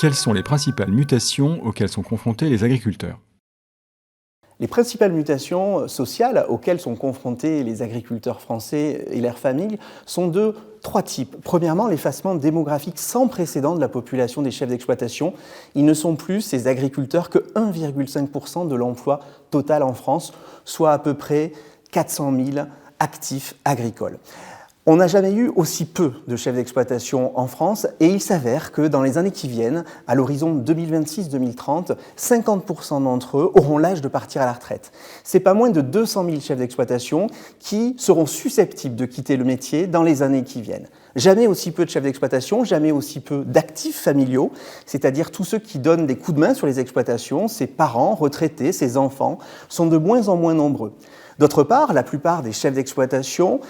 Quelles sont les principales mutations auxquelles sont confrontés les agriculteurs? Les principales mutations sociales auxquelles sont confrontés les agriculteurs français et leurs familles sont de trois types. Premièrement, l'effacement démographique sans précédent de la population des chefs d'exploitation. Ils ne sont plus, ces agriculteurs, que 1,5% de l'emploi total en France, soit à peu près 400 000 actifs agricoles. On n'a jamais eu aussi peu de chefs d'exploitation en France et il s'avère que dans les années qui viennent, à l'horizon 2026-2030, 50% d'entre eux auront l'âge de partir à la retraite. C'est pas moins de 200 000 chefs d'exploitation qui seront susceptibles de quitter le métier dans les années qui viennent. Jamais aussi peu de chefs d'exploitation, jamais aussi peu d'actifs familiaux, c'est-à-dire tous ceux qui donnent des coups de main sur les exploitations, ses parents, retraités, ses enfants, sont de moins en moins nombreux. D'autre part, la plupart des chefs d'exploitation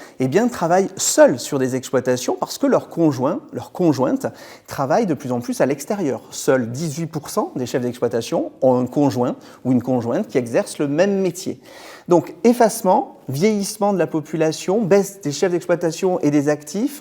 travaillent seuls sur des exploitations parce que leurs conjointes travaillent de plus en plus à l'extérieur. Seuls 18% des chefs d'exploitation ont un conjoint ou une conjointe qui exerce le même métier. Donc, effacement, vieillissement de la population, baisse des chefs d'exploitation et des actifs,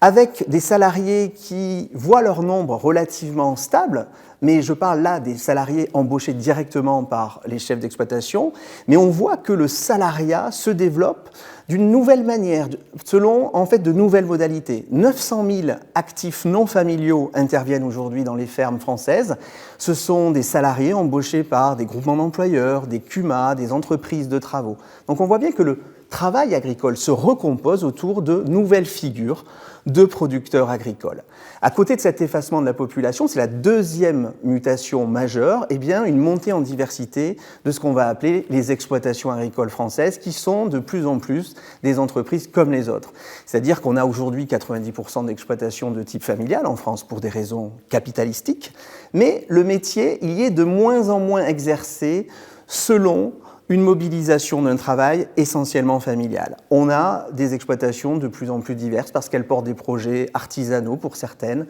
avec des salariés qui voient leur nombre relativement stable, mais je parle là des salariés embauchés directement par les chefs d'exploitation, mais on voit que le salariat se développe d'une nouvelle manière, selon en fait de nouvelles modalités. 900 000 actifs non familiaux interviennent aujourd'hui dans les fermes françaises. Ce sont des salariés embauchés par des groupements d'employeurs, des CUMA, des entreprises de travaux. Donc on voit bien que le travail agricole se recompose autour de nouvelles figures de producteurs agricoles. À côté de cet effacement de la population, c'est la deuxième mutation majeure, une montée en diversité de ce qu'on va appeler les exploitations agricoles françaises, qui sont de plus en plus des entreprises comme les autres. C'est-à-dire qu'on a aujourd'hui 90% d'exploitations de type familial en France pour des raisons capitalistiques, mais le métier, il y est de moins en moins exercé selon une mobilisation d'un travail essentiellement familial. On a des exploitations de plus en plus diverses parce qu'elles portent des projets artisanaux pour certaines,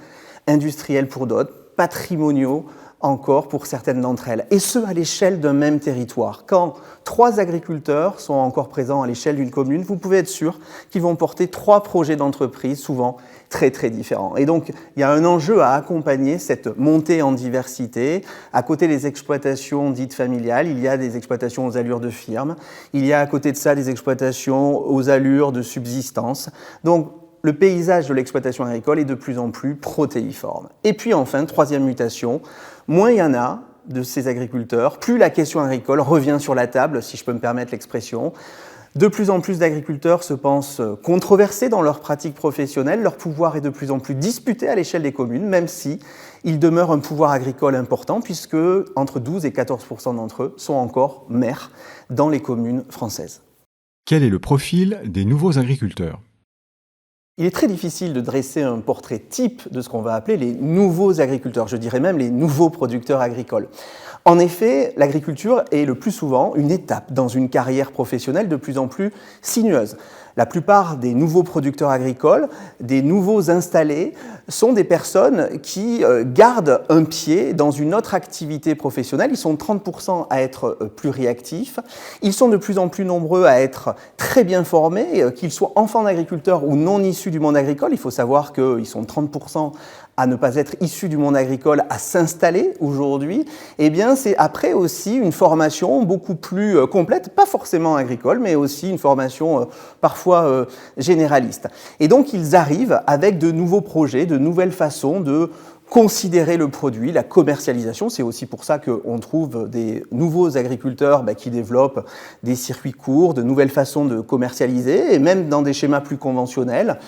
industriels pour d'autres, patrimoniaux encore pour certaines d'entre elles, et ce à l'échelle d'un même territoire. Quand 3 agriculteurs sont encore présents à l'échelle d'une commune, vous pouvez être sûr qu'ils vont porter 3 projets d'entreprise, souvent très très différents. Et donc, il y a un enjeu à accompagner cette montée en diversité. À côté des exploitations dites familiales, il y a des exploitations aux allures de firme, il y a à côté de ça des exploitations aux allures de subsistance. Donc, le paysage de l'exploitation agricole est de plus en plus protéiforme. Et puis enfin, troisième mutation, moins il y en a de ces agriculteurs, plus la question agricole revient sur la table, si je peux me permettre l'expression. De plus en plus d'agriculteurs se pensent controversés dans leur pratique professionnelle, leur pouvoir est de plus en plus disputé à l'échelle des communes, même si il demeure un pouvoir agricole important, puisque entre 12 et 14% d'entre eux sont encore maires dans les communes françaises. Quel est le profil des nouveaux agriculteurs? Il est très difficile de dresser un portrait type de ce qu'on va appeler les nouveaux agriculteurs, je dirais même les nouveaux producteurs agricoles. En effet, l'agriculture est le plus souvent une étape dans une carrière professionnelle de plus en plus sinueuse. La plupart des nouveaux producteurs agricoles, des nouveaux installés, sont des personnes qui gardent un pied dans une autre activité professionnelle. Ils sont 30% à être pluriactifs. Ils sont de plus en plus nombreux à être très bien formés, qu'ils soient enfants d'agriculteurs ou non issus du monde agricole. Il faut savoir qu'ils sont 30% à ne pas être issus du monde agricole, à s'installer aujourd'hui, c'est après aussi une formation beaucoup plus complète, pas forcément agricole, mais aussi une formation parfois généraliste. Et donc, ils arrivent avec de nouveaux projets, de nouvelles façons de considérer le produit, la commercialisation. C'est aussi pour ça qu'on trouve des nouveaux agriculteurs qui développent des circuits courts, de nouvelles façons de commercialiser, et même dans des schémas plus conventionnels,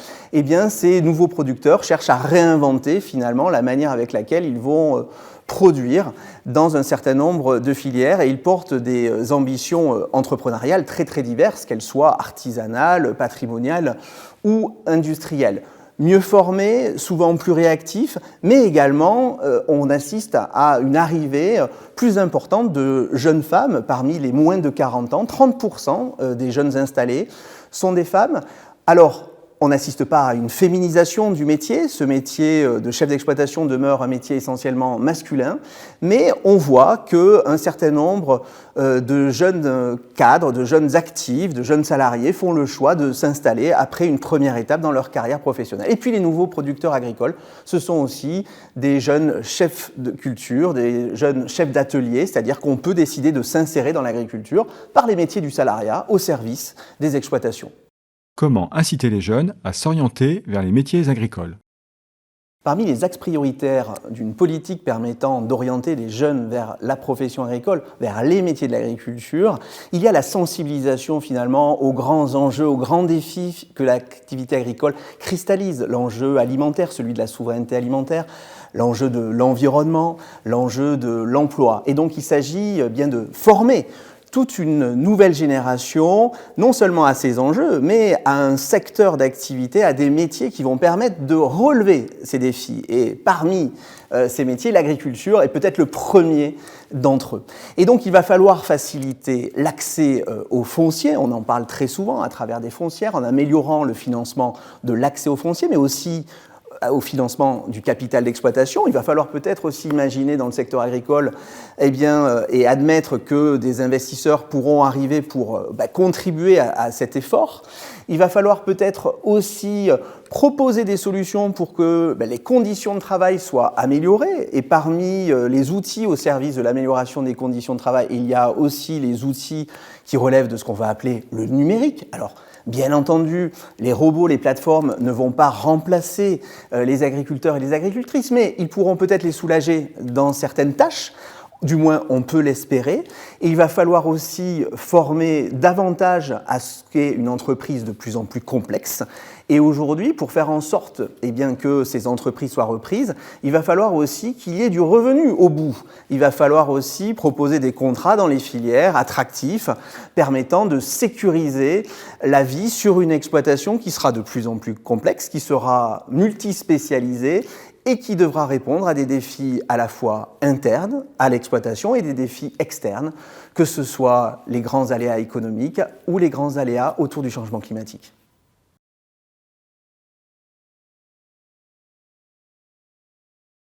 ces nouveaux producteurs cherchent à réinventer finalement la manière avec laquelle ils vont produire dans un certain nombre de filières, et ils portent des ambitions entrepreneuriales très très diverses, qu'elles soient artisanales, patrimoniales ou industrielles. Mieux formés, souvent plus réactifs, mais également on assiste à une arrivée plus importante de jeunes femmes parmi les moins de 40 ans. 30% des jeunes installés sont des femmes. Alors, on n'assiste pas à une féminisation du métier. Ce métier de chef d'exploitation demeure un métier essentiellement masculin, mais on voit qu'un certain nombre de jeunes cadres, de jeunes actifs, de jeunes salariés font le choix de s'installer après une première étape dans leur carrière professionnelle. Et puis les nouveaux producteurs agricoles, ce sont aussi des jeunes chefs de culture, des jeunes chefs d'atelier, c'est-à-dire qu'on peut décider de s'insérer dans l'agriculture par les métiers du salariat au service des exploitations. Comment inciter les jeunes à s'orienter vers les métiers agricoles? Parmi les axes prioritaires d'une politique permettant d'orienter les jeunes vers la profession agricole, vers les métiers de l'agriculture, il y a la sensibilisation finalement aux grands enjeux, aux grands défis que l'activité agricole cristallise. L'enjeu alimentaire, celui de la souveraineté alimentaire, l'enjeu de l'environnement, l'enjeu de l'emploi. Et donc il s'agit bien de former toute une nouvelle génération, non seulement à ces enjeux, mais à un secteur d'activité, à des métiers qui vont permettre de relever ces défis. Et parmi ces métiers, l'agriculture est peut-être le premier d'entre eux. Et donc il va falloir faciliter l'accès au foncier, on en parle très souvent à travers des foncières, en améliorant le financement de l'accès au foncier, mais aussi au financement du capital d'exploitation. Il va falloir peut-être aussi imaginer dans le secteur agricole et admettre que des investisseurs pourront arriver pour contribuer à cet effort. Il va falloir peut-être aussi proposer des solutions pour que les conditions de travail soient améliorées. Et parmi les outils au service de l'amélioration des conditions de travail, il y a aussi les outils qui relèvent de ce qu'on va appeler le numérique. Alors, bien entendu, les robots, les plateformes ne vont pas remplacer les agriculteurs et les agricultrices, mais ils pourront peut-être les soulager dans certaines tâches. Du moins, on peut l'espérer. Et il va falloir aussi former davantage à ce qu'est une entreprise de plus en plus complexe. Et aujourd'hui, pour faire en sorte que ces entreprises soient reprises, il va falloir aussi qu'il y ait du revenu au bout. Il va falloir aussi proposer des contrats dans les filières attractifs, permettant de sécuriser la vie sur une exploitation qui sera de plus en plus complexe, qui sera multispécialisée, et qui devra répondre à des défis à la fois internes à l'exploitation et des défis externes, que ce soit les grands aléas économiques ou les grands aléas autour du changement climatique.